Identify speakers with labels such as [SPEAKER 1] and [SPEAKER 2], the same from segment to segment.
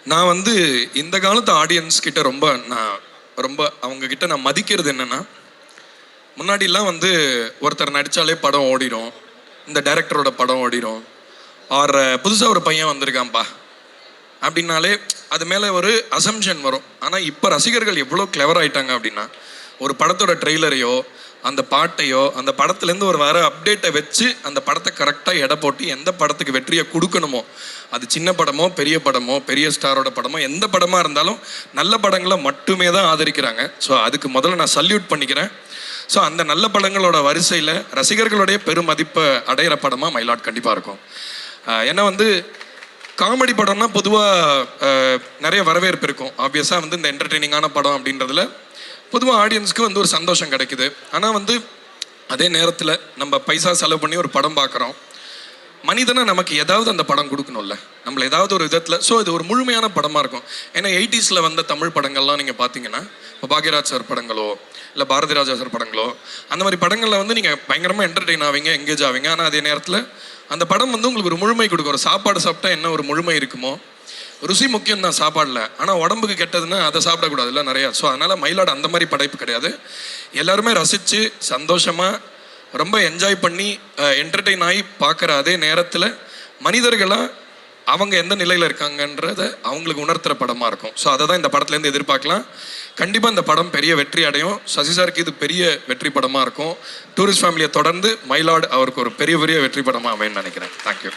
[SPEAKER 1] நான் வந்து இந்த காலத்து ஆடியன்ஸ் கிட்ட ரொம்ப அவங்க கிட்ட நான் மதிக்கிறது என்னன்னா, முன்னாடிலாம் வந்து ஒருத்தர் நடித்தாலே படம் ஓடிடும், இந்த டைரக்டரோட படம் ஓடிடும், ஆர் புதுசாக ஒரு பையன் வந்திருக்கான்ப்பா அப்படின்னாலே அது மேலே ஒரு அசம்ஷன் வரும். ஆனால் இப்போ ரசிகர்கள் எவ்வளோ கிளவர் ஆகிட்டாங்க அப்படின்னா, ஒரு படத்தோட ட்ரெய்லரையோ அந்த பாட்டையோ அந்த படத்துலேருந்து ஒரு வர அப்டேட்டை வச்சு அந்த படத்தை கரெக்டாக எடை போட்டு எந்த படத்துக்கு வெற்றியை கொடுக்கணுமோ, அது சின்ன படமோ பெரிய படமோ பெரிய ஸ்டாரோட படமோ எந்த படமாக இருந்தாலும் நல்ல படங்களை மட்டுமே தான் ஆதரிக்கிறாங்க. ஸோ அதுக்கு முதல்ல நான் சல்யூட் பண்ணிக்கிறேன். ஸோ அந்த நல்ல படங்களோட வரிசையில் ரசிகர்களுடைய பெருமதிப்பை அடையிற படமாக மயிலாட் கண்டிப்பாக இருக்கும். ஏன்னா வந்து காமெடி படம்னா பொதுவாக நிறைய வரவேற்பு இருக்கும். ஆப்வியஸாக வந்து இந்த என்டர்டெய்னிங்கான படம் அப்படின்றதுல பொதுவாக ஆடியன்ஸ்க்கு வந்து ஒரு சந்தோஷம் கிடைக்குது. ஆனால் வந்து அதே நேரத்தில் நம்ம பைசா செலவு பண்ணி ஒரு படம் பார்க்குறோம், மனிதனை நமக்கு ஏதாவது அந்த படம் கொடுக்கணும்ல, நம்மளை ஏதாவது ஒரு விதத்தில். ஸோ இது ஒரு முழுமையான படமாக இருக்கும். ஏன்னா 80s வந்த தமிழ் படங்கள்லாம் நீங்கள் பார்த்தீங்கன்னா, இப்போ பாக்யராஜ் சார் படங்களோ இல்லை பாரதி ராஜா சார் படங்களோ அந்த மாதிரி படங்களில் வந்து நீங்கள் பயங்கரமாக என்டர்டெயின் ஆவீங்க, எங்கேஜ் ஆவீங்க. ஆனால் அதே நேரத்தில் அந்த படம் வந்து உங்களுக்கு ஒரு முழுமை கொடுக்கும். ஒரு சாப்பாடு சாப்பிட்டா என்ன ஒரு முழுமை இருக்குமோ, ருசி முக்கியம் தான் சாப்பாடில், ஆனால் உடம்புக்கு கெட்டதுன்னா அதை சாப்பிடக்கூடாது இல்லை நிறையா. ஸோ அதனால் மயிலாடு அந்த மாதிரி படைப்பு கிடையாது. எல்லாருமே ரசித்து சந்தோஷமாக ரொம்ப என்ஜாய் பண்ணி என்டர்டெயின் ஆகி பார்க்குற அதே நேரத்தில் மனிதர்களாக அவங்க எந்த நிலையில் இருக்காங்கன்றத அவங்களுக்கு உணர்த்துகிற படமாக இருக்கும். ஸோ அதை தான் இந்த படத்துலேருந்து எதிர்பார்க்கலாம். கண்டிப்பாக இந்த படம் பெரிய வெற்றி அடையும். சசி சாருக்கு இது பெரிய வெற்றி படமாக இருக்கும். டூரிஸ்ட் ஃபேமிலியை தொடர்ந்து மயிலாடு அவருக்கு ஒரு பெரிய வெற்றி படமாக அமைன்னு நினைக்கிறேன். தேங்க்யூ.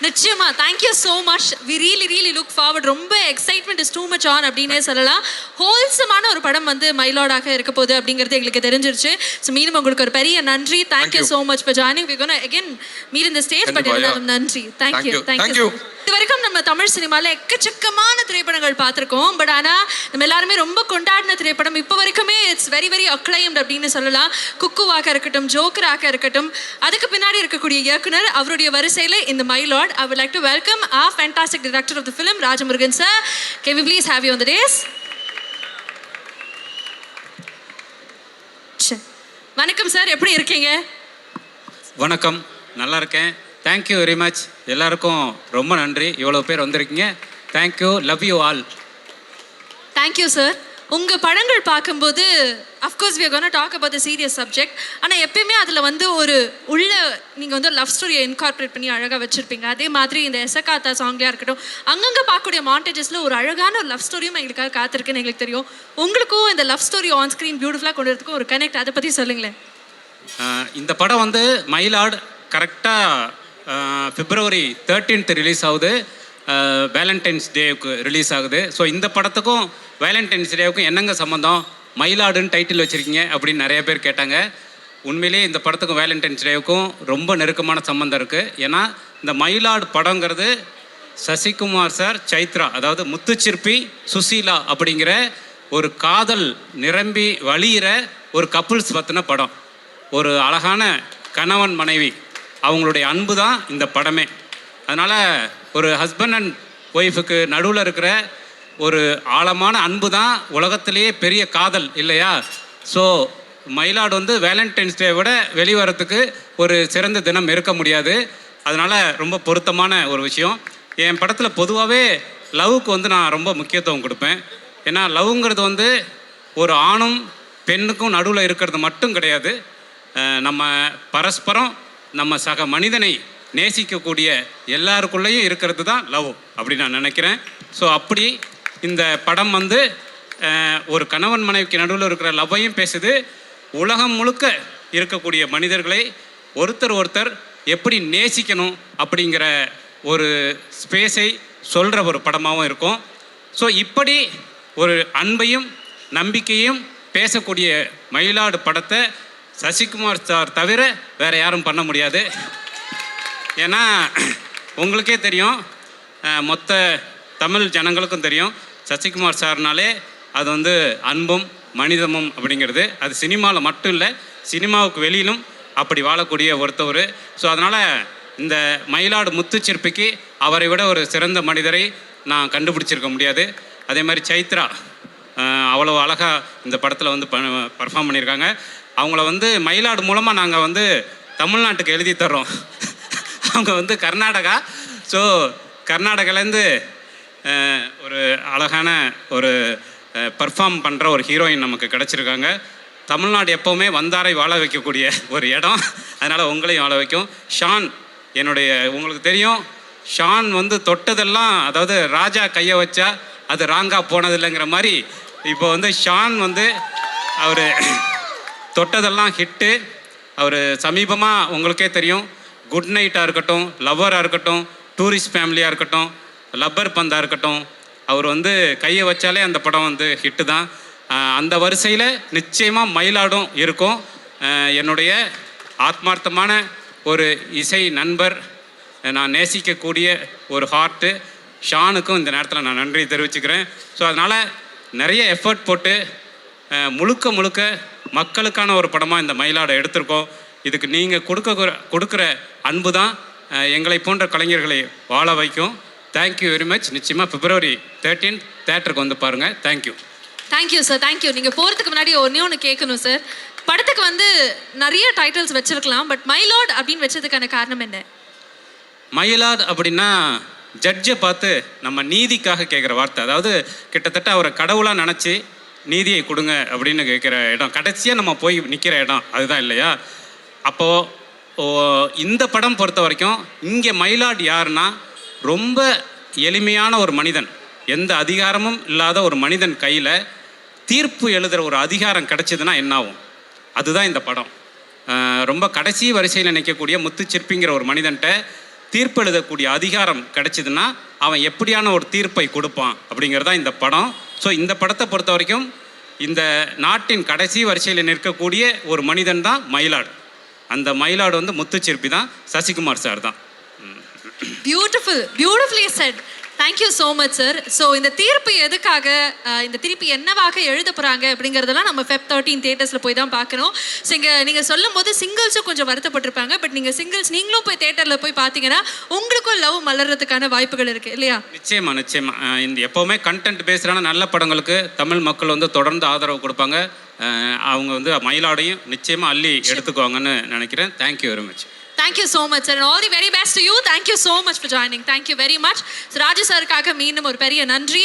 [SPEAKER 2] நிச்சயமா, thank you so much. We really look forward. ரொம்ப excitement is too much on அப்படின்னே சொல்லலாம். ஹோல்சமான ஒரு படம் வந்து மயிலாடாக இருக்க போகுது அப்படிங்கிறது எங்களுக்கு தெரிஞ்சிருச்சு. ஸோ மீண்டும் உங்களுக்கு ஒரு பெரிய நன்றி. Thank you so much for joining. We gonna again meet in the stage. But இருந்தாலும் நன்றி. தேங்க்யூ. இது வரைக்கும் நம்ம தமிழ் சினிமாவில் எக்கச்சக்கமான திரைப்படங்கள் பார்த்துருக்கோம். பட் ஆனால் நம்ம எல்லாருமே ரொம்ப கொண்டாடின திரைப்படம் இப்போ வரைக்குமே இட்ஸ் வெரி அக்ளைம்ட் அப்படின்னு சொல்லலாம். குக்குவாக இருக்கட்டும், ஜோக்கராக இருக்கட்டும், அதுக்கு பின்னாடி இருக்கக்கூடிய இயக்குனர், அவருடைய வரிசையில் இந்த மயிலாட். I would like to welcome our fantastic director of the film, Rajamurugan sir. Can we please have you on the dais? வணக்கம் சார், எப்படி இருக்கீங்க?
[SPEAKER 3] வணக்கம், நல்லா இருக்கேன். Thank you very much. எல்லாருக்கும் ரொம்ப நன்றி, இவ்வளோ பேர் வந்திருக்கீங்க. Thank you, love you all.
[SPEAKER 2] Thank you sir. உங்கள் படங்கள் பார்க்கும்போது of course we are going to talk about the serious subject. ஆனால் எப்பயுமே அதில் வந்து ஒரு நீங்கள் வந்து லவ் ஸ்டோரியை இன்கார்பரேட் பண்ணி அழகாக வச்சுருப்பீங்க. அதே மாதிரி இந்த எசகாத்தா சாங்லேயா இருக்கட்டும், அங்கங்கே பார்க்கக்கூடிய மாண்டேஜஸில் ஒரு அழகான ஒரு லவ் ஸ்டோரியும் எங்களுக்காக காத்திருக்குன்னு எங்களுக்கு தெரியும். உங்களுக்கும் இந்த லவ் ஸ்டோரி ஆன் ஸ்க்ரீன் பியூட்டிஃபுல்லாக கொண்டு வரதுக்கும் ஒரு கனெக்ட், அதை பற்றி சொல்லுங்களேன்.
[SPEAKER 3] இந்த படம் வந்து மயிலாடு கரெக்டாக February 13th ரிலீஸ் ஆகுது. வேலண்டைன்ஸ் டேவுக்கு ரிலீஸ் ஆகுது. ஸோ இந்த படத்துக்கும் வேலண்டைன்ஸ் டேவுக்கும் என்னங்க சம்மந்தம், மயிலாடுன்னு டைட்டில் வச்சுருக்கீங்க அப்படின்னு நிறைய பேர் கேட்டாங்க. உண்மையிலேயே இந்த படத்துக்கும் வேலண்டைன்ஸ் டேவுக்கும் ரொம்ப நெருக்கமான சம்மந்தம் இருக்குது. ஏன்னா இந்த மயிலாடு படங்கிறது சசிகுமார் சார், சைத்ரா, அதாவது முத்துச்சிற்பி, சுசீலா அப்படிங்கிற ஒரு காதல் நிரம்பி வழியிற ஒரு கப்புள்ஸ் பற்றின படம். ஒரு அழகான கணவன் மனைவி, அவங்களுடைய அன்பு தான் இந்த படமே. அதனால் ஒரு ஹஸ்பண்ட் அண்ட் ஒய்ஃபுக்கு நடுவில் இருக்கிற ஒரு ஆழமான அன்பு தான் உலகத்திலேயே பெரிய காதல் இல்லையா? ஸோ மயிலாடு வந்து வேலண்டைன்ஸ் டே விட வெளிவரத்துக்கு ஒரு சிறந்த தினம் இருக்க முடியாது. அதனால் ரொம்ப பொருத்தமான ஒரு விஷயம். என் படத்தில் பொதுவாகவே லவ்வுக்கு வந்து நான் ரொம்ப முக்கியத்துவம் கொடுப்பேன். ஏன்னா லவ்ங்கிறது வந்து ஒரு ஆணும் பெண்ணுக்கும் நடுவில் இருக்கிறது மட்டும் கிடையாது. நம்ம பரஸ்பரம் நம்ம சக மனிதனை நேசிக்கக்கூடிய எல்லாருக்குள்ளேயும் இருக்கிறது தான் லவ் அப்படி நான் நினைக்கிறேன். ஸோ அப்படி இந்த படம் வந்து ஒரு கணவன் மனைவிக்கு நடுவில் இருக்கிற லவ்வையும் பேசுது. உலகம் முழுக்க இருக்கக்கூடிய மனிதர்களை ஒருத்தர் எப்படி நேசிக்கணும் அப்படிங்கிற ஒரு ஸ்பேஸை சொல்கிற ஒரு படமாகவும் இருக்கும். ஸோ இப்படி ஒரு அன்பையும் நம்பிக்கையும் பேசக்கூடிய மயிலாடு படத்தை சசிகுமார் சார் தவிர வேறு யாரும் பண்ண முடியாது. ஏன்னா உங்களுக்கே தெரியும், மொத்த தமிழ் ஜனங்களுக்கும் தெரியும், சசிகுமார் சார்னாலே அது வந்து அன்பும் மனிதமும் அப்படிங்கிறது. அது சினிமாவில் மட்டும் இல்லை, சினிமாவுக்கு வெளியிலும் அப்படி வாழக்கூடிய ஒருத்தவர். ஸோ அதனால் இந்த மயிலாடு முத்துச்சிற்பிக்கு அவரை விட ஒரு சிறந்த மனிதரை நான் கண்டுபிடிச்சிருக்க முடியாது. அதே மாதிரி சைத்ரா அவ்வளோ அழகாக இந்த படத்தில் வந்து பர்ஃபார்ம் பண்ணியிருக்காங்க. அவங்கள வந்து மயிலாடு மூலமாக நாங்கள் வந்து தமிழ்நாட்டுக்கு எழுதி தர்றோம். அவங்க வந்து கர்நாடகா. ஸோ கர்நாடகாலேருந்து ஒரு அழகான ஒரு பர்ஃபார்ம் பண்ணுற ஒரு ஹீரோயின் நமக்கு கிடச்சிருக்காங்க. தமிழ்நாடு எப்போவுமே வந்தாரை வாழ வைக்கக்கூடிய ஒரு இடம், அதனால் உங்களையும் வாழ வைக்கும். ஷான், உங்களுக்கு தெரியும், ஷான் வந்து தொட்டதெல்லாம், அதாவது ராஜா கையை வச்சா அது ராங்காக போனதில்லைங்கிற மாதிரி இப்போ வந்து ஷான் வந்து அவர் தொட்டதெல்லாம் ஹிட்டு. அவர் சமீபமாக உங்களுக்கே தெரியும், குட் நைட்டாக இருக்கட்டும், லவ்வராக இருக்கட்டும், டூரிஸ்ட் ஃபேமிலியாக இருக்கட்டும், லப்பர் பந்தாக இருக்கட்டும், அவர் வந்து கையை வச்சாலே அந்த படம் வந்து ஹிட்டு தான். அந்த வரிசையில் நிச்சயமாக மயிலாடும் இருக்கும். என்னுடைய ஆத்மார்த்தமான ஒரு இசை நண்பர், நான் நேசிக்கக்கூடிய ஒரு ஹார்ட்டு ஷானுக்கும் இந்த நேரத்தில் நான் நன்றி தெரிவிச்சுக்கிறேன். ஸோ அதனால் நிறைய எஃபர்ட் போட்டு முழுக்க மக்களுக்கான ஒரு படமாக இந்த மயிலாடை எடுத்திருக்கோம். இதுக்கு நீங்கள் கொடுக்குற அன்பு தான் எங்களை போன்ற கலைஞர்களை வாழ வைக்கும். Thank you very much. நிச்சயமாக February 13 தேட்டருக்கு வந்து பாருங்கள். தேங்க்யூ.
[SPEAKER 2] Thank you sir, thank you. நீங்கள் போகிறதுக்கு முன்னாடி ஒன்று கேட்கணும் சார். படத்துக்கு வந்து நிறைய டைட்டில்ஸ் வச்சிருக்கலாம், பட் மைலாட் அப்படின்னு வச்சதுக்கான காரணம் என்ன?
[SPEAKER 3] மயிலாட் அப்படின்னா ஜட்ஜை பார்த்து நம்ம நீதிக்காக கேட்குற வார்த்தை. அதாவது கிட்டத்தட்ட அவரை கடவுளாக நினச்சி நீதியை கொடுங்க அப்படின்னு கேட்குற இடம், கடைசியாக நம்ம போய் நிற்கிற இடம் அதுதான் இல்லையா? அப்போது இந்த படம் பொறுத்த வரைக்கும் இங்கே மயிலாட் யாருன்னா, ரொம்ப எளிமையான ஒரு மனிதன், எந்த அதிகாரமும் இல்லாத ஒரு மனிதன் கையில் தீர்ப்பு எழுதுகிற ஒரு அதிகாரம் கிடச்சிதுன்னா என்னாகும், அதுதான் இந்த படம். ரொம்ப கடைசி வரிசையில் நிற்கக்கூடிய முத்துச்சிற்பிங்கிற ஒரு மனிதன்கிட்ட தீர்ப்பு எழுதக்கூடிய அதிகாரம் கிடச்சிதுன்னா அவன் எப்படியான ஒரு தீர்ப்பை கொடுப்பான் அப்படிங்கிறதான் இந்த படம். ஸோ இந்த படத்தை பொறுத்த வரைக்கும் இந்த நாட்டின் கடைசி வரிசையில் நிற்கக்கூடிய ஒரு மனிதன் தான் மயிலாடு. அந்த மயிலாடு வந்து முத்துச்சிற்பி தான், சசிகுமார் சார் தான்.
[SPEAKER 2] Beautifully set. Thank you so much sir. So இந்த தீர்ப்பு எதுக்காக, இந்த தீர்ப்பு என்னவாக எழுத போகிறாங்க அப்படிங்கிறதெல்லாம் நம்ம Feb 13 தியேட்டர்ஸில் போய் தான் பார்க்கணும். ஸோ இங்கே நீங்கள் சொல்லும் போது சிங்கிள்ஸும் கொஞ்சம் வருத்தப்பட்டிருப்பாங்க, பட் நீங்கள் சிங்கிள்ஸ் நீங்களும் போய் தியேட்டரில் போய் பார்த்தீங்கன்னா உங்களுக்கும் லவ் மலர்றதுக்கான வாய்ப்புகள் இருக்குது இல்லையா?
[SPEAKER 3] நிச்சயமாக இந்த எப்போவுமே கண்டென்ட் பேசுகிறான நல்ல படங்களுக்கு தமிழ் மக்கள் வந்து தொடர்ந்து ஆதரவு கொடுப்பாங்க. அவங்க வந்து மயிலாடையும் நிச்சயமாக அள்ளி எடுத்துக்குவாங்கன்னு நினைக்கிறேன். Thank you very much.
[SPEAKER 2] Thank you so much sir, and all the very best to you. Thank you so much for joining. Thank you very much. So Raju சாருக்காக மீண்டும் ஒரு பெரிய நன்றி.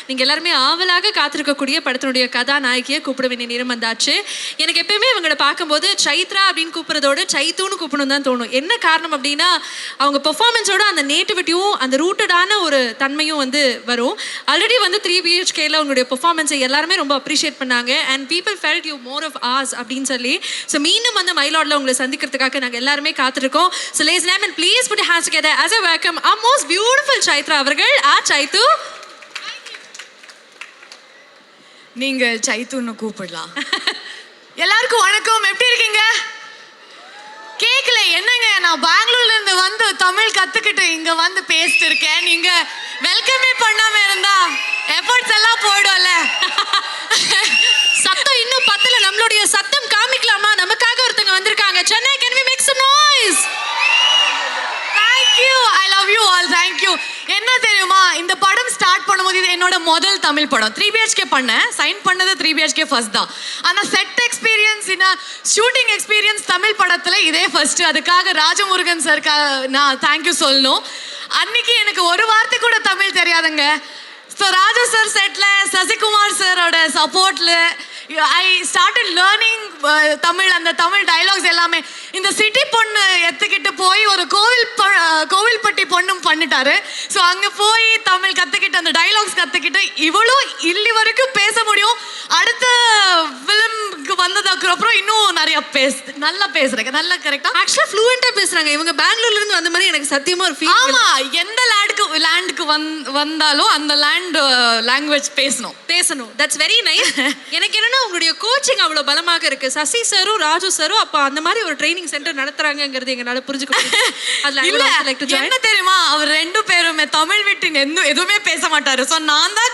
[SPEAKER 2] நீங்கள் எல்லாருமே ஆவலாக காத்திருக்கக்கூடிய படத்தினுடைய கதாநாயகியை கூப்பிட வேண்டிய நேரம் வந்தாச்சு. எனக்கு எப்பயுமே இவங்களை பார்க்கும்போது சைத்ரா அப்படின்னு கூப்பிட்றதோட சைத்துன்னு கூப்பிடணும் தான் தோணும். என்ன காரணம் அப்படின்னா, அவங்க பெர்ஃபார்மன்ஸோட அந்த நேட்டிவிட்டியும் அந்த ரூட்டடான ஒரு தன்மையும் வந்து வரும். ஆல்ரெடி வந்து 3 BHKல உங்களுடைய பெர்ஃபார்மன்ஸை எல்லாருமே ரொம்ப அப்ரிஷியேட் பண்ணாங்க, and people felt you more of ours அப்படின்னு சொல்லி. ஸோ மீண்டும் வந்து மயிலாடில் உங்களை சந்திக்கிறதுக்காக நாங்கள் எல்லாருமே காத்திருக்கோம். So ladies and gentlemen, please put your hands together as I welcome our most beautiful Chaitra அவர்கள். சைத்து,
[SPEAKER 4] நீங்கள் சைத்துன்னு கூப்பிடலாம். எல்லாருக்கும் வணக்கம். எப்படி இருக்கீங்க? கேக்கல என்னங்க, நான் பெங்களூர்ல இருந்து வந்து தமிழ் கத்துக்கிட்டு இங்க வந்து பேசிட்டு இருக்கேன். நீங்க வெல்கமே பண்ணாம இருந்தா எஃபர்ட்ஸ் எல்லாம் போயிடும்ல.
[SPEAKER 2] சத்தம் இன்னும் பத்தல, நம்மளுடைய சத்தம் காமிக்கலாமா? நமக்காக ஒருத்தங்க வந்திருக்காங்க. Chennai, can we make some noise?
[SPEAKER 4] Thank you, I love you all, thank you. என்ன தெரியுமா, இந்த படம் ஸ்டார்ட் பண்ணும்போது இது என்னோட முதல் தமிழ் படம். 3 BHK பண்ணேன், சைன் பண்ணது 3 BHK ஃபர்ஸ்ட் தான். ஆனால் set experience, shooting experience Tamil படத்தில் இதே ஃபர்ஸ்ட். அதுக்காக ராஜமுருகன் சாருக்கு நான் தேங்க்யூ சொல்லணும். அன்னைக்கு எனக்கு ஒரு வார்த்தை கூட தமிழ் தெரியாதுங்க. So Raju sir settle Sasikumar சாரோட சப்போர்ட்டில் ஐ ஸ்டார்டட் லேர்னிங் தமிழ். அந்த தமிழ் டைலாக்ஸ் எல்லாமே இந்த சிட்டி பொண்ணு எடுத்துக்கிட்டு போய் ஒரு கோவில்பட்டி பொண்ணும் பண்ணிட்டாரு. ஸோ அங்கே போய் தமிழ் கற்றுக்கிட்டு அந்த டைலாக்ஸ் கற்றுக்கிட்டு இவ்வளோ இல்லி வரைக்கும் பேச முடியும். அடுத்த ஃபிலிம்க்கு வந்ததுக்கு அப்புறம் இன்னும் நிறைய நல்லா பேசுறேன். நல்லா கரெக்டாக
[SPEAKER 2] ஆக்சுவலாக ஃப்ளூயண்ட்டாக பேசுகிறாங்க இவங்க. பெங்களூர்ல இருந்து வந்த மாதிரி எனக்கு சத்தியமாக ஒரு ஃபீல்.
[SPEAKER 4] ஆமாம், எந்த லேண்டுக்கு வந்தாலும் அந்த லாங்குவேஜ் பேசணும்.
[SPEAKER 2] That's very nice. எனக்கு என்னன்னா, உங்களுடைய கோச்சிங் அவ்வளோ பலமாக இருக்கு. சசி சாரும் ராஜு சாரும் அப்போ அந்த மாதிரி ஒரு ட்ரைனிங் சென்டர் நடத்துறாங்கிறது எங்களால் புரிஞ்சுக்க முடியும்.
[SPEAKER 4] என்ன தெரியுமா, அவர் 2 பேருமே தமிழ் விட்டு எதுவுமே பேச மாட்டாரு. ஸோ நான் தான்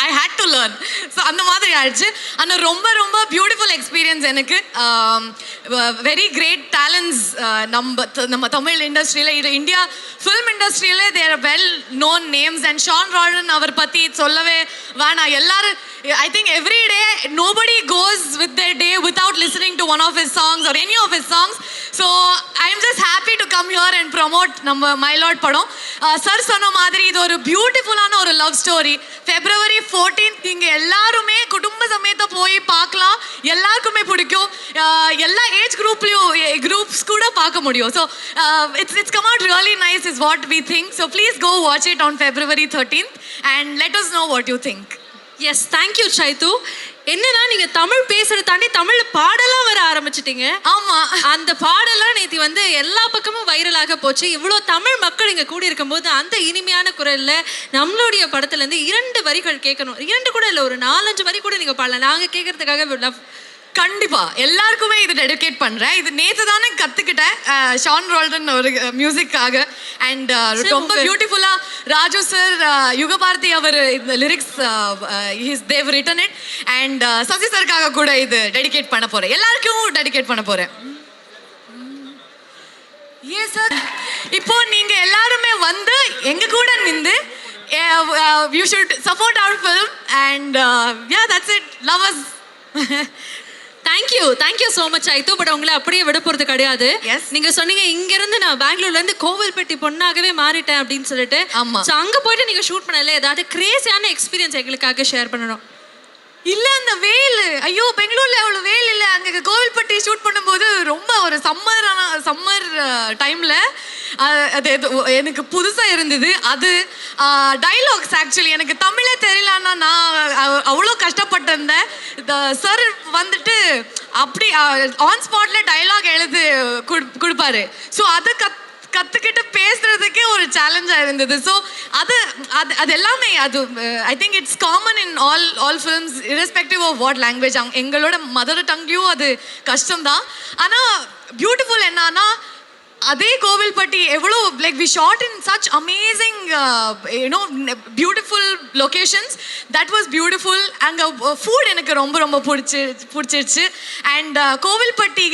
[SPEAKER 4] I hate to learn. So அந்த மாதிரி ஆயிடுச்சு. ஆனால் ரொம்ப ரொம்ப பியூட்டிஃபுல் எக்ஸ்பீரியன்ஸ் எனக்கு. வெரி கிரேட் டேலண்ட்ஸ் நம்ம தமிழ் இண்டஸ்ட்ரியில், இது இந்தியா ஃபிலிம் இண்டஸ்ட்ரியிலே their well known names. And Sean Roldan அவர் பற்றி சொல்லவே வேணாம். I think every day nobody goes with their day without listening to one of his songs or any of his songs. So I'm just happy to come here and promote நம்ம My Lord படம். Sir சொன்ன மாதிரி இது ஒரு பியூட்டிஃபுல்லான ஒரு love story. February 14th நீங்க எல்லாருமே குடும்ப சமேத போய் பார்க்கலாம். எல்லாருக்குமே பிடிக்கும். எல்லா ஏஜ் குரூப்ஸ் கூட பார்க்க முடியும். So it's come out really nice is what we think. So please go watch it on February 13th and let us know what you think.
[SPEAKER 2] Yes thank you சைத்து. என்னன்னா நீங்க தமிழ் பேசுறத தாண்டி தமிழ்ல பாடலாம் வர ஆரம்பிச்சிட்டீங்க.
[SPEAKER 4] ஆமா,
[SPEAKER 2] அந்த பாடலாம் நேத்தி வந்து எல்லா பக்கமும் வைரலாக போச்சு. இவ்வளோ தமிழ் மக்கள் இங்க கூடி இருக்கும்போது அந்த இனிமையான குரல்ல நம்மளுடைய படத்துல இருந்து 2 வரிகள் கேட்கணும். 2 கூட இல்லை, ஒரு 4-5 வரி கூட நீங்க பாடலாம். நாங்க கேட்கறதுக்காக
[SPEAKER 4] கண்டிப்பா எல்லாருக்குமே இது டெடிகேட் பண்றேன். இது நேத்து தானே கத்துக்கிட்டேன் ஷான் ரோல்டன் ஒரு மியூசிக்காக. அண்ட் ரொம்ப பியூட்டிஃபுல்லா ராஜு சார், யுகபாரதி அவர் இந்த lyrics they've written it. And Sasi சருக்காக கூட இது டெடிகேட் பண்ண போறேன். எல்லாருக்கும் டெடிகேட் பண்ண போறேன். ஏன் சார் இப்போ நீங்க எல்லாருமே வந்து எங்க கூட நின்று you should support our film and yeah, that's it. Love us.
[SPEAKER 2] Thank you so much ஐத்து. பட் உங்களை அப்படியே விட போகிறது கிடையாது. நீங்க சொன்னீங்க இங்கிருந்து நான் பெங்களூர்ல இருந்து கோவில்பட்டி பொண்ணாகவே மாறிட்டேன் அப்படின்னு சொல்லிட்டு.
[SPEAKER 4] ஆமா.
[SPEAKER 2] ஸோ அங்கே போயிட்டு நீங்க ஷூட் பண்ணல, ஏதாவது கிரேசியான எக்ஸ்பீரியன்ஸ் எங்களுக்காக ஷேர் பண்ணணும்.
[SPEAKER 4] இல்ல அந்த வெயில், ஐயோ பெங்களூர்ல அவ்வளவு வெயில் இல்ல. அங்க கோவில்பட்டி ஷூட் பண்ணும்போது ரொம்ப ஒரு சம்மர் டைம்ல அது எனக்கு புதுசா இருந்தது. அது டைலாக்ஸ் ஆக்சுவலி எனக்கு தமிழே தெரியலன்னா நான் அவ்வளோ கஷ்டப்பட்டிருந்தேன். சார் வந்துட்டு அப்படி ஆன் ஸ்பாட்ல டைலாக் எழுதி கொடுப்பாரு. ஸோ அதை கற்றுக்கிட்டு பேசுறதுக்கே ஒரு சேலஞ்சாக இருந்தது. ஸோ அது எல்லாமே அது I think it's common in all films irrespective of what language. எங்களோட மதர் டங்லையும் அது கஷ்டம்தான். ஆனால் பியூட்டிஃபுல் என்னன்னா அதே கோவில்பட்டி எவ்வளோ like we shot in such amazing you know beautiful locations. That was beautiful. அங்கே ஃபுட் எனக்கு ரொம்ப ரொம்ப பிடிச்சிருச்சு. அண்ட் கோவில்பட்டி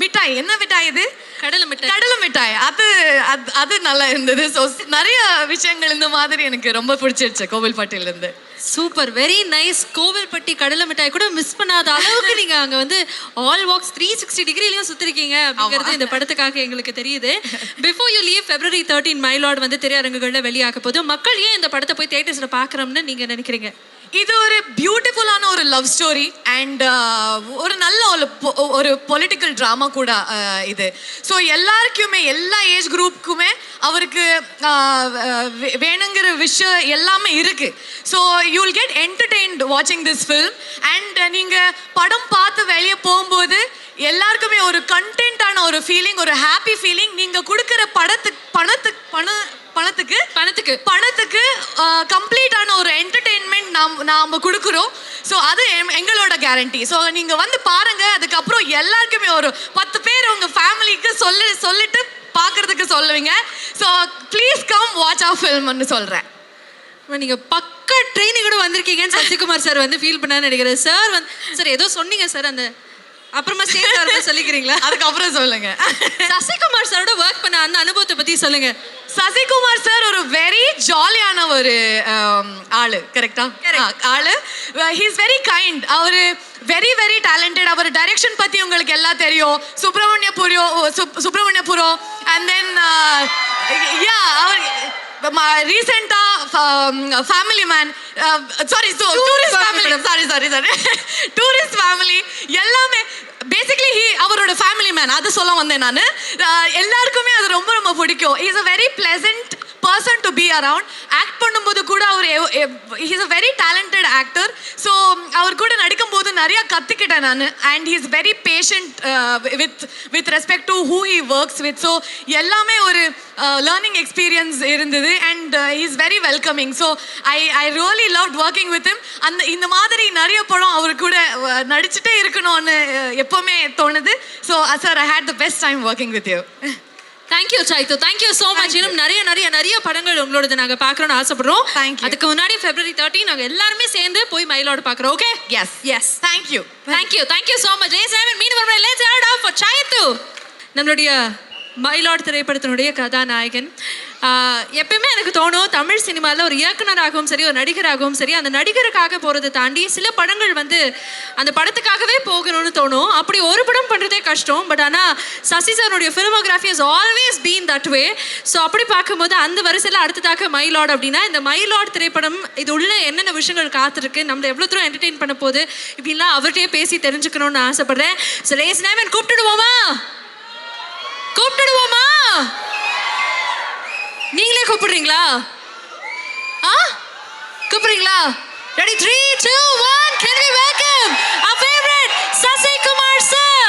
[SPEAKER 4] மிட்டாய், என்ன மிட்டாய் இது? கடலை மிட்டாய். அது நல்லா இருந்தது. ஸோ நிறைய விஷயங்கள் இந்த மாதிரி எனக்கு ரொம்ப பிடிச்சிருச்சு கோவில்பட்டியிலேருந்து.
[SPEAKER 2] Super, very nice. கோவில்பட்டி கடலை மிட்டாய் கூட மிஸ் பண்ணாத அளவுக்கு நீங்க அங்க வந்து ஆல் வாக்ஸ் 360 டிகிரிலையும் சுத்திருக்கீங்க அப்படிங்கிறது இந்த படத்துக்காக எங்களுக்கு தெரியுது. Before you leave February 13 my Lord வந்து திரையரங்குகள்ல வெளியாக போது மக்கள் ஏன் இந்த படத்தை போய் தியேட்டர்ஸ்ல பார்க்கறோம்னு நீங்க நினைக்கிறீங்க?
[SPEAKER 4] இது ஒரு பியூட்டிஃபுல்லான ஒரு லவ் ஸ்டோரி அண்ட் ஒரு நல்ல ஒரு பொலிட்டிக்கல் ட்ராமா கூட இது. ஸோ எல்லாருக்குமே எல்லா ஏஜ் குரூப்புக்குமே அவருக்கு வேணுங்கிற விஷயம் எல்லாமே இருக்கு. So you will get entertained வாட்சிங் திஸ் ஃபில்ம். அண்ட் நீங்கள் படம் பார்த்து வெளியே போகும்போது எல்லாருக்குமே ஒரு கண்டென்ட்டான ஒரு ஃபீலிங், ஒரு ஹாப்பி ஃபீலிங். நீங்கள் கொடுக்குற பணத்துக்கு கம்ப்ளீட்டான ஒரு என்டர்டெயின்மெண்ட் நாம் கொடுக்குறோம். ஸோ அது எங்களோட கேரண்டி. ஸோ நீங்கள் வந்து பாருங்க. அதுக்கப்புறம் எல்லாருக்குமே ஒரு 10 பேர் உங்கள் ஃபேமிலிக்கு சொல்லிட்டு பார்க்கறதுக்கு சொல்லுவீங்க. So please come watch our ஃபில்ம்னு சொல்கிறேன்.
[SPEAKER 2] நீங்க பக்க ட்ரெயினிங் கூட வந்திருக்கீங்கன்னு சசிகுமார் சார் வந்து ஃபீல் பண்ணான்னு நினைக்கிறேன். சார் வந்து சார் ஏதோ சொன்னீங்க சார், அந்த அப்புறமா சொல்லிக்கிறீங்களா?
[SPEAKER 4] அதுக்கப்புறம் சொல்லுங்க.
[SPEAKER 2] சசிகுமார் சாரோட ஒர்க் பண்ண அந்த அனுபவத்தை பத்தி சொல்லுங்க.
[SPEAKER 4] சசிகுமார் சார் ஒரு வெரி ஜாலியான ஒரு ஆளு. கரெக்டா? ஆளு. He is very kind. அவரு வெரி வெரி டேலண்டட். அவர் டைரக்ஷன் பத்தி உங்களுக்கு எல்லாம் தெரியும். சுப்பிரமணியபுரம் அண்ட் தென் யா அவர் ரீசெண்டா ஃபேமிலி மேன் டூரிஸ்ட் ஃபேமிலி எல்லாமே பேசிக்லி அவரோட ஃபேமிலி மேன் அது சொல்ல வந்தேன் நான். எல்லாருக்குமே அது ரொம்ப ரொம்ப பிடிக்கும். Is a very pleasant person to be around. Act பண்ணும்போது கூட அவர் is a very talented actor. So அவர் கூட நடிக்கும்போது நிறைய கற்றுக்கிட்டேன் நான். And he is very patient with respect to who he works with. So எல்லாமே ஒரு லேர்னிங் எக்ஸ்பீரியன்ஸ் இருந்தது. And he is very welcoming. So I really loved working with him. இந்த மாதிரி நிறைய படம் அவர் கூட நடிச்சுட்டே இருக்கணும்னு எப்போவுமே தோணுது. So sir I had the best time working with you.
[SPEAKER 2] Thank you Saithu, thank you so much. இன்னும் நிறைய படங்கள் உங்களோட நாங்கள் பார்க்கணும்னு ஆசைப்படுறோம். அதுக்கு முன்னாடி February 13 நாங்கள் எல்லாருமே சேர்ந்து போய் மயிலோட பார்க்குறோம். Okay? Yes thank you so much. மீண்டும் சைத்து நம்மளுடைய மயிலாட் திரைப்படத்தினுடைய கதாநாயகன். எப்பயுமே எனக்கு தோணும் தமிழ் சினிமாவில் ஒரு இயக்குனராகவும் சரி ஒரு நடிகராகவும் சரி அந்த நடிகருக்காக போகிறத தாண்டி சில படங்கள் வந்து அந்த படத்துக்காகவே போகணும்னு தோணும். அப்படி ஒரு படம் பண்ணுறதே கஷ்டம். பட் ஆனால் சசி சாருடைய filmography has always been that way. So அப்படி பார்க்கும்போது அந்த வரிசையில் அடுத்ததாக மயிலாட் அப்படின்னா இந்த மயிலாட் திரைப்படம் இது உள்ள என்னென்ன விஷயங்கள் காத்திருக்கு, நம்மளை எவ்வளோ தூரம் என்டர்டெயின் பண்ண போகுது இப்படின்லாம் அவர்கிட்டயே பேசி தெரிஞ்சுக்கணும்னு ஆசைப்படுறேன். ஸோ ரேஸ் நேம் கூப்பிட்டுடுவோமா? நீங்களே கூப்பிடுறீங்களா? கூப்பிடுறீங்களா? Ready 3 2 1 can we welcome our favorite Sasi Kumar sir.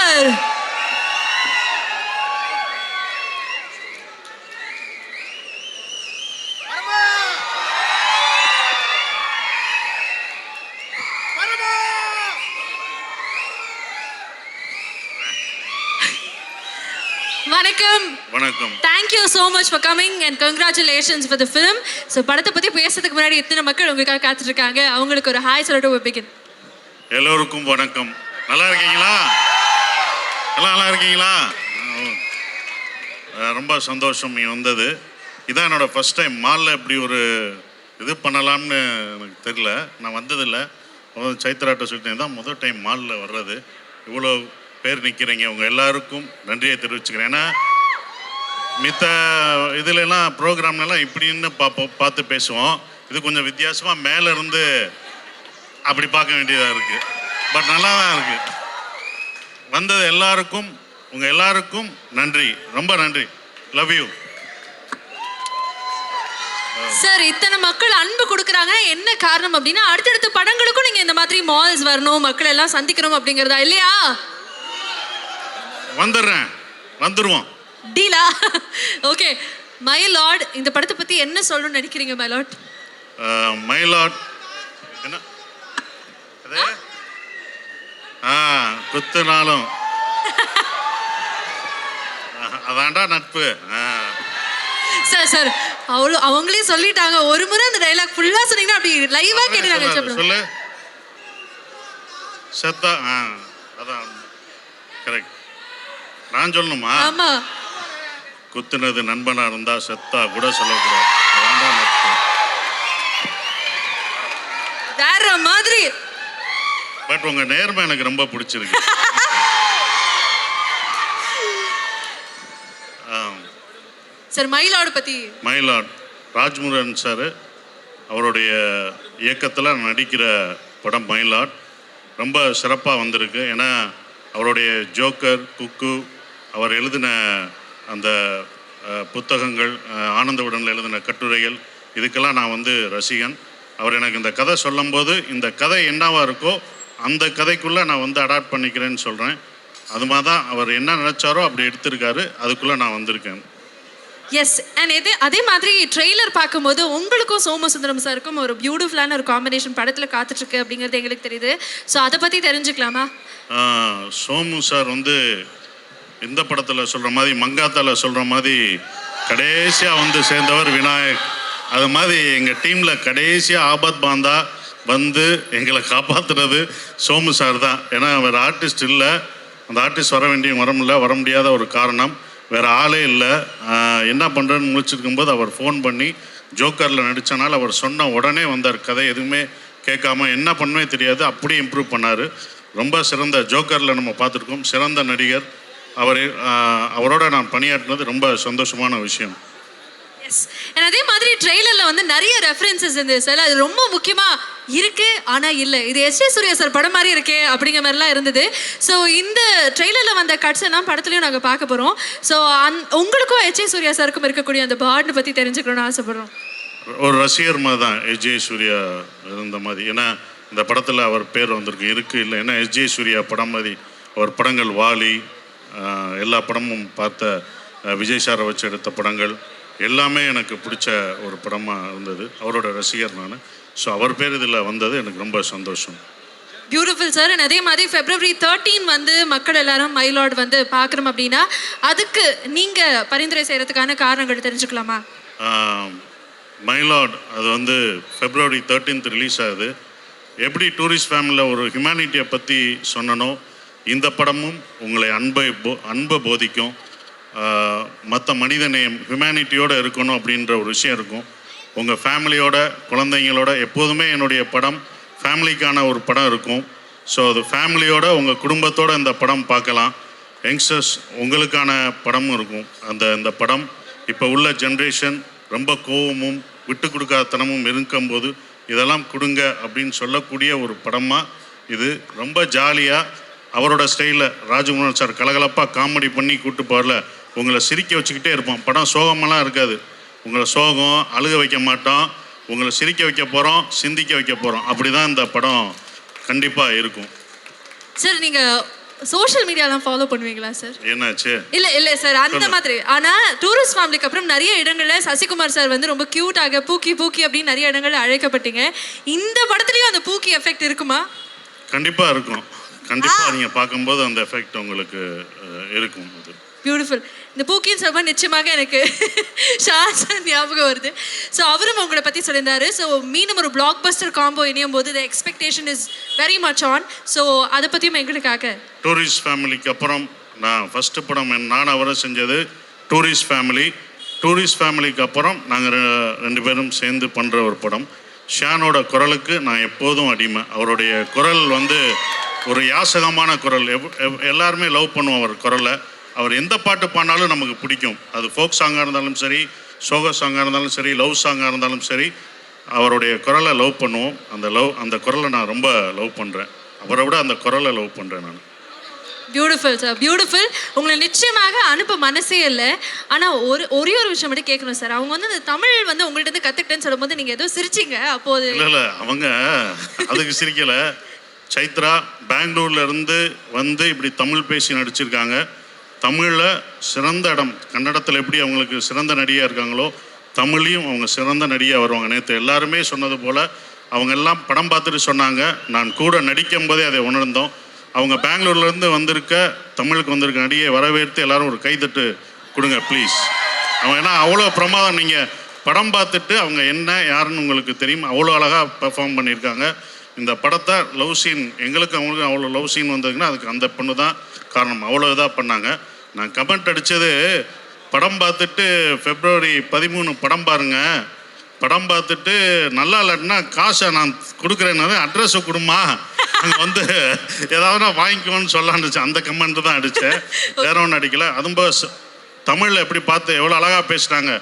[SPEAKER 2] வணக்கம்.
[SPEAKER 5] வணக்கம்.
[SPEAKER 2] Thank you so much for coming and congratulations for the film. So படத்தை பத்தி பேசுறதுக்கு முன்னாடி இத்தனை மக்கள் உங்களுக்காக காத்துட்டு இருக்காங்க. அவங்களுக்கு ஒரு ஹாய் சொல்லிட்டு we begin.
[SPEAKER 5] எல்லோருக்கும் வணக்கம். நல்லா இருக்கீங்களா? நல்லா இருக்கீங்களா? ரொம்ப சந்தோஷம் நீ வந்தது. இதான் என்னோட ஃபர்ஸ்ட் டைம் மாலில் இப்படி ஒரு இது பண்ணலாம்னு எனக்கு தெரியல. நான் வந்ததில்லை. சைத்ராட்ட சொல்லிட்டு தான் முதல் டைம் மாலில் வர்றது. இவ்வளோ பேர் நிற்கிறீங்க. உங்கள் எல்லாருக்கும் நன்றியை தெரிவிச்சுக்கிறேன். ஏன்னா மித்த இதுலலாம் ப்ரோக்ராம்லாம் இப்படின்னு பார்த்து பேசுவோம். இது கொஞ்சம் வித்தியாசமாக மேலே இருந்து அப்படி பார்க்க வேண்டியதாக இருக்குது. பட் நல்லா தான் இருக்குது. வந்தது எல்லாருக்கும் உங்கள் எல்லாருக்கும் நன்றி, ரொம்ப நன்றி. Love you
[SPEAKER 2] sir. இத்தனை மக்கள் அன்பு கொடுக்குறாங்க, என்ன காரணம் அப்படின்னா அடுத்தடுத்த படங்களுக்கும் நீங்கள் இந்த மாதிரி மால்ஸ் வரணும், மக்கள் எல்லாம் சந்திக்கணும் அப்படிங்கிறதா இல்லையா?
[SPEAKER 5] வந்துருவோம்
[SPEAKER 2] டீலா? ஓகே, மயிலாட் இந்த படத்தை பற்றி என்ன சொல்லணும்னு நினைக்கிறீங்க மயிலாட்?
[SPEAKER 5] மயிலாட் என்ன குத்துனாலும் அதான்டா நட்பு.
[SPEAKER 2] சார் சார் அவங்களே சொல்லிட்டாங்க. ஒரு முறை அந்த டைலாக் ஃபுல்லா சொன்னீங்கன்னா அப்படி லைவா கேட்டுறாங்க.
[SPEAKER 5] சொல்லு சத்தா. அதான் கரெக்ட். நான் சொல்லணுமா?
[SPEAKER 2] ஆமா.
[SPEAKER 5] குத்துனது நண்பனா இருந்தா செத்தா கூட சொல்லக்கூடாது. அதான் நட்பு.
[SPEAKER 2] வேற மாதிரி.
[SPEAKER 5] பட் உங்க நேர்மை எனக்கு ரொம்ப பிடிச்சிருக்கு.
[SPEAKER 2] சார் மயிலாடு பத்தி.
[SPEAKER 5] மயிலாட் ராஜ்முருகன் சார் அவருடைய இயக்கத்தில் நடிக்கிற படம் மயிலாட் ரொம்ப சிறப்பாக வந்திருக்கு. ஏன்னா அவருடைய ஜோக்கர், குக்கு, அவர் எழுதின அந்த புத்தகங்கள், ஆனந்த உடனில் எழுதின கட்டுரைகள், இதுக்கெல்லாம் நான் வந்து ரசிகன். அவர் எனக்கு இந்த கதை சொல்லும்போது இந்த கதை என்னவா இருக்கோ அந்த கதைக்குள்ளே நான் வந்து அடாப்ட் பண்ணிக்கிறேன்னு சொல்கிறேன். அது மாதிரி தான் அவர் என்ன நினச்சாரோ அப்படி எடுத்திருக்காரு. அதுக்குள்ளே நான் வந்திருக்கேன்.
[SPEAKER 2] எஸ். அண்ட் அதே மாதிரி ட்ரெய்லர் பார்க்கும்போது உங்களுக்கும் சோமசுந்தரம் சாருக்கும் ஒரு பியூட்டிஃபுல்லான ஒரு காம்பினேஷன் படத்தில் காத்துட்ருக்கு அப்படிங்கிறது எங்களுக்கு தெரியுது. ஸோ அதை பற்றி தெரிஞ்சுக்கலாமா?
[SPEAKER 5] சோமு சார் வந்து இந்த படத்தில் சொல்கிற மாதிரி மங்காத்தாவில் சொல்கிற மாதிரி கடைசியாக வந்து சேர்ந்தவர் விநாயக். அது மாதிரி எங்கள் டீமில் கடைசியாக ஆபத் பாந்தா வந்து எங்களை காப்பாற்றுறது சோமு சார் தான். ஏன்னா வேறு ஆர்டிஸ்ட் இல்லை. அந்த ஆர்டிஸ்ட் வர முடியாத ஒரு காரணம், வேறு ஆளே இல்லை. என்ன பண்ணுறேன்னு முடிச்சிருக்கும்போது அவர் ஃபோன் பண்ணி ஜோக்கரில் நடித்தனால அவர் சொன்ன உடனே வந்தார். கதை எதுவுமே கேட்காம என்ன பண்ணவே தெரியாது, அப்படியே இம்ப்ரூவ் பண்ணார். ரொம்ப சிறந்த ஜோக்கரில் நம்ம பார்த்துருக்கோம். சிறந்த நடிகர். அவரோட நான் பணியாற்றினது ரொம்ப சந்தோஷமான விஷயம்.
[SPEAKER 2] எஸ். அதே மாதிரி ட்ரெய்லரில் வந்து நிறைய ரெஃபரன்சஸ் இருந்தது சார். அது ரொம்ப முக்கியமாக இருக்கு ஆனால் இல்லை, இது எஸ்.ஏ. சூர்யா சார் படம் மாதிரி இருக்கே அப்படிங்கிற மாதிரிலாம் இருந்தது. ஸோ இந்த ட்ரெய்லரில் வந்த கட்ஸ் எல்லாம் படத்துலையும் நாங்கள் பார்க்க போகிறோம். ஸோ உங்களுக்கும் எஸ்.ஏ. சூர்யா சாருக்கும் இருக்கக்கூடிய அந்த பாண்டை பற்றி தெரிஞ்சுக்கணும்னு ஆசைப்படுறோம்.
[SPEAKER 5] ஒரு ரசிகர் மாதிரி தான் எஸ்.ஜே. சூர்யா இருந்த மாதிரி. ஏன்னா இந்த படத்தில் அவர் பேர் வந்திருக்கு இல்லை. ஏன்னா எஸ்.ஜே. சூர்யா படம் மாதிரி அவர் படங்கள் வாலி, எல்லா படமும் பார்த்த விஜய் சாரை வச்சு எடுத்த படங்கள் எல்லாமே எனக்கு பிடிச்ச ஒரு படமாக இருந்தது. அவரோட ரசிகர் நான். ஸோ அவர் பேர் இதில் வந்தது எனக்கு ரொம்ப சந்தோஷம்.
[SPEAKER 2] Beautiful sir. அண்ட் அதே மாதிரி February 13 வந்து மக்கள் எல்லாரும் மயிலாட் வந்து பார்க்குறோம் அப்படின்னா அதுக்கு நீங்கள் பரிந்துரை செய்கிறதுக்கான காரணங்கள் தெரிஞ்சுக்கலாமா?
[SPEAKER 5] மயிலாட் அது வந்து February 13 ரிலீஸ் ஆகுது. எப்படி டூரிஸ்ட் ஃபேமிலியில் ஒரு ஹியூமனிட்டியை பற்றி சொன்னனோ இந்த படமும் உங்களை அன்பை போதிக்கும். மற்ற மனிதநேயம் ஹியூமனிட்டியோடு இருக்கணும் அப்படின்ற ஒரு விஷயம் இருக்கும். உங்கள் ஃபேமிலியோட குழந்தைங்களோட எப்போதுமே என்னுடைய படம் ஃபேமிலிக்கான ஒரு படம் இருக்கும். ஸோ அது ஃபேமிலியோட உங்கள் குடும்பத்தோடு இந்த படம் பார்க்கலாம். யங்ஸ்டர்ஸ் உங்களுக்கான படமும் இருக்கும். இந்த படம் இப்போ உள்ள ஜென்ரேஷன் ரொம்ப கோவமும் விட்டு கொடுக்காதனமும் இருக்கும்போது இதெல்லாம் கொடுங்க அப்படின்னு சொல்லக்கூடிய ஒரு படமாக இது ரொம்ப ஜாலியாக அவரோட ஸ்டைலில் ராஜ்குமார் சார் கலகலப்பாக காமெடி பண்ணி கூப்பிட்டு போகல உங்களை சிரிக்க வச்சுக்கிட்டே இருப்போம். படம் சோகமெல்லாம் இருக்காது. உங்களை சோகம் அழுக வைக்க மாட்டோம். உங்களை சிரிக்க வைக்க போகிறோம், சிந்திக்க வைக்க போகிறோம். அப்படி தான் இந்த படம் கண்டிப்பாக இருக்கும்.
[SPEAKER 2] சார் நீங்க சோஷியல் மீடியாலாம் ஃபாலோ பண்ணுவீங்களா சார்?
[SPEAKER 5] என்னாச்சு?
[SPEAKER 2] இல்ல சார் அந்த மாதிரி. ஆனா டூரிஸ்ட் ஃபேமிலிக்கு அப்புறம் நிறைய இடங்கள்ல சசிகுமார் சார் வந்து ரொம்ப கியூட்டாக பூக்கி அப்படின்னு நிறைய இடங்கள்ல அழைக்கப்பட்டீங்க. இந்த படத்துலயும் அந்த பூக்கி எஃபெக்ட் இருக்குமா?
[SPEAKER 5] கண்டிப்பாக இருக்கும். கண்டிப்பாக நீங்கள் பார்க்கும்போது அந்த எஃபெக்ட் உங்களுக்கு இருக்கும். அது
[SPEAKER 2] பியூட்டிஃபுல். இந்த பூக்கின்னு சொல்லும்போது நிச்சயமாக எனக்கு ஷாஜான் ஞாபகம் வருது. ஸோ அவரும் உங்களை பற்றி சொல்லியிருந்தாரு. ஸோ மீண்டும் ஒரு பிளாக் பஸ்டர் காம்போ இணையும் போது the expectation is very much on. So அதை பற்றியும் எங்களுக்காக.
[SPEAKER 5] டூரிஸ்ட் ஃபேமிலிக்கு அப்புறம் நான் ஃபஸ்ட்டு படம் நான் அவரை செஞ்சது டூரிஸ்ட் ஃபேமிலி. டூரிஸ்ட் ஃபேமிலிக்கு அப்புறம் நாங்கள் ரெண்டு பேரும் சேர்ந்து பண்ணுற ஒரு படம். ஷானோட குரலுக்கு நான் எப்போதும் அடிமை. அவருடைய குரல் வந்து ஒரு யாசகமான குரல். எல்லாருமே லவ் பண்ணுவோம் அவர் குரலை. அவர் எந்த பாட்டு பாடினாலும் நமக்கு பிடிக்கும். அது ஃபோக் சாங்காக இருந்தாலும் சரி, சோக சாங்காக இருந்தாலும் சரி, லவ் சாங்காக இருந்தாலும் சரி, அவருடைய குரலை லவ் பண்ணுவோம். அந்த குரலை நான் ரொம்ப லவ் பண்ணுறேன். அவரை விட அந்த குரலை லவ் பண்ணுறேன் நான்.
[SPEAKER 2] Beautiful sir, beautiful. உங்களை நிச்சயமாக அனுப்ப மனசே இல்லை. ஆனால் ஒரே ஒரு விஷயம் மட்டும் கேட்கணும் சார். அவங்க வந்து இந்த தமிழ் வந்து உங்கள்கிட்ட இருந்து கற்றுக்கிட்டேன்னு சொல்லும்போது நீங்கள் ஏதோ சிரிச்சிங்க. அப்போது
[SPEAKER 5] இல்லை அவங்க அதுக்கு சிரிக்கலை. சைத்ரா பெங்களூர்லேருந்து வந்து இப்படி தமிழ் பேசி நடிச்சிருக்காங்க. தமிழில் சிறந்த இடம். கன்னடத்தில் எப்படி அவங்களுக்கு சிறந்த நடிகையாக இருக்காங்களோ தமிழையும் அவங்க சிறந்த நடிகையாக வருவாங்க. நேற்று எல்லாருமே சொன்னது போல் அவங்க எல்லாம் படம் பார்த்துட்டு சொன்னாங்க. நான் கூட நடிக்கும் போதே அதை உணர்ந்தோம். அவங்க பெங்களூர்லேருந்து வந்திருக்க தமிழுக்கு வந்திருக்க நடிகையை வரவேற்று எல்லாரும் ஒரு கைத்தட்டு கொடுங்க ப்ளீஸ். அவங்க ஏன்னா அவ்வளோ பிரமாதம். நீங்கள் படம் பார்த்துட்டு அவங்க என்ன யாருன்னு உங்களுக்கு தெரியும். அவ்வளோ அழகாக பெர்ஃபார்ம் பண்ணியிருக்காங்க. இந்த படத்தை லவ் சீன் எங்களுக்கு அவங்களுக்கு அவ்வளோ லவ் சீன் வந்ததுன்னா அதுக்கு அந்த பொண்ணு தான் காரணம். அவ்வளோ இதாக பண்ணாங்க. நான் கமெண்ட் அடித்தது படம் பார்த்துட்டு February 13 படம் பாருங்கள், படம் பார்த்துட்டு நல்லா இல்லைன்னா காசை நான் கொடுக்குறேன்னு அட்ரஸை கொடுமா அங்கே வந்து ஏதாவது நான் வாங்கிக்கோன்னு சொல்லான்னு அந்த கமெண்ட் தான் அடித்தேன். வேற ஒன்றும் அடிக்கலை. அதுவும் தமிழில் எப்படி பார்த்து எவ்வளோ அழகாக பேசுகிறாங்க.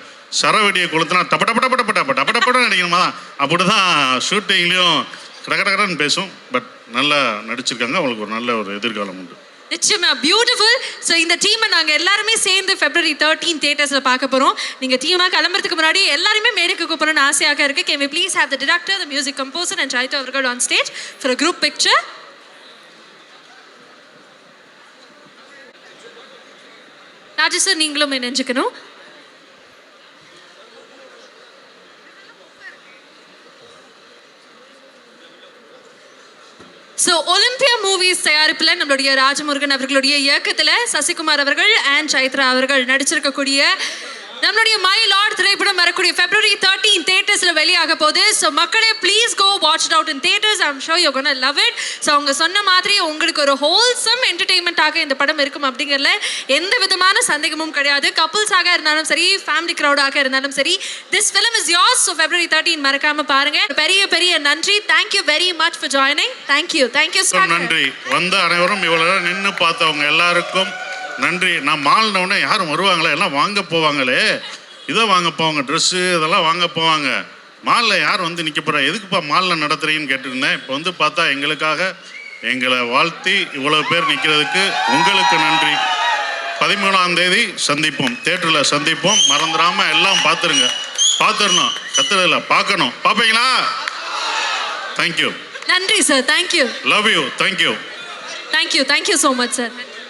[SPEAKER 5] சரவெடியை கொளுத்துனா டப்படப்படப்படப்படப்படப்படன்னு நடிக்கணுமா தான் அப்படி தான் ஷூட்டிங்லேயும் கடகடன்னு பேசும். பட் நல்லா நடிச்சிருக்காங்க. அவங்களுக்கு ஒரு நல்ல ஒரு எதிர்காலம் உண்டு.
[SPEAKER 2] நிச்சயமா பியூட்டிஃபுல். ஸோ இந்த டீமை நாங்கள் எல்லாருமே சேர்ந்து February 13 தியேட்டர்ஸில் பார்க்க போகிறோம். நீங்கள் டீமாக கிளம்புறதுக்கு முன்னாடி எல்லாருமே மேடைக்கு கூப்பிடணும்னு ஆசையாக இருக்குது. Can we please have the director, the music composer and Chaitra அவர்கள் on stage for a group picture. Raju sir நீங்களும் நினைஞ்சுக்கணும். ஸோ ஒலிம்பியா மூவிஸ் தயாரிப்பில் நம்மளுடைய ராஜமுருகன் அவர்களுடைய இயக்கத்தில் சசிகுமார் அவர்கள் அண்ட் சைத்ரா அவர்கள் நடிச்சிருக்கக்கூடிய நம்மளுடைய மை லார்ட் திரைப்படம் வரக்கூடிய February 13 தியேட்டர்ஸில் வெளியாக போகுது. ஸோ மக்களே please go watch it out in theatres. I'm sure you gonna love it. So அவங்க சொன்ன மாதிரி உங்களுக்கு ஒரு ஹோல்சம் என்டர்டெயின்மெண்ட்டாக இந்த படம் இருக்கும் அப்படிங்கிறதுல எந்த விதமான சந்தேகமும் கிடையாது. கப்புள்ஸாக இருந்தாலும் சரி, ஃபேமிலி க்ரௌடாக இருந்தாலும் சரி, this film is yours. So February 13 மறக்காம பாருங்க. பெரிய நன்றி. Thank you very much for joining. Thank you sir.
[SPEAKER 5] நன்றி. வந்த அனைவரும் இவ்வளோ நின்று பார்த்தவங்க எல்லாருக்கும் நன்றி. நான் மால்னவுடனே யாரும் வருவாங்களே, எல்லாம் வாங்க போவாங்களே, இதை வாங்க போவாங்க, ட்ரெஸ்ஸு இதெல்லாம் வாங்க போவாங்க. மாலில் யார் வந்து நிற்க போகிறா, எதுக்குப்பா மாலில் நடத்துறீங்கன்னு கேட்டுருந்தேன். இப்போ வந்து பார்த்தா எங்களுக்காக எங்களை வாழ்த்தி இவ்வளோ பேர் நிற்கிறதுக்கு உங்களுக்கு நன்றி. 13ஆம் தேதி சந்திப்போம், தேட்டரில் சந்திப்போம். மறந்துடாமல் எல்லாம் பார்த்துடணும். கத்துறதில்ல, பார்க்கணும். பார்ப்பீங்களா? தேங்க்யூ.
[SPEAKER 2] நன்றி sir. Thank you.
[SPEAKER 5] Love you. Thank you
[SPEAKER 2] so much sir.